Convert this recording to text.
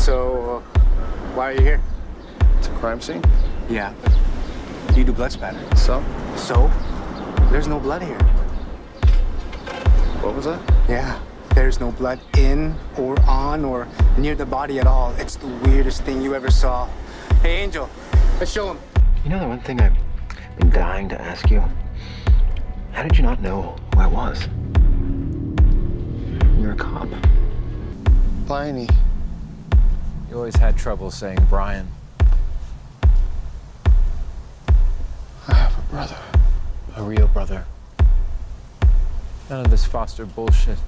So, why are you here? It's a crime scene. Yeah, but you do blood spatter. So? So? There's no blood here. What was that? Yeah, there's no blood in or on or near the body at all. It's the weirdest thing you ever saw. Hey, Angel, let's show him. You know the one thing I've been dying to ask you? How did you not know who I was? You're a cop. Pliny. You always had trouble saying Brian. I have a brother. A real brother. None of this Foster bullshit.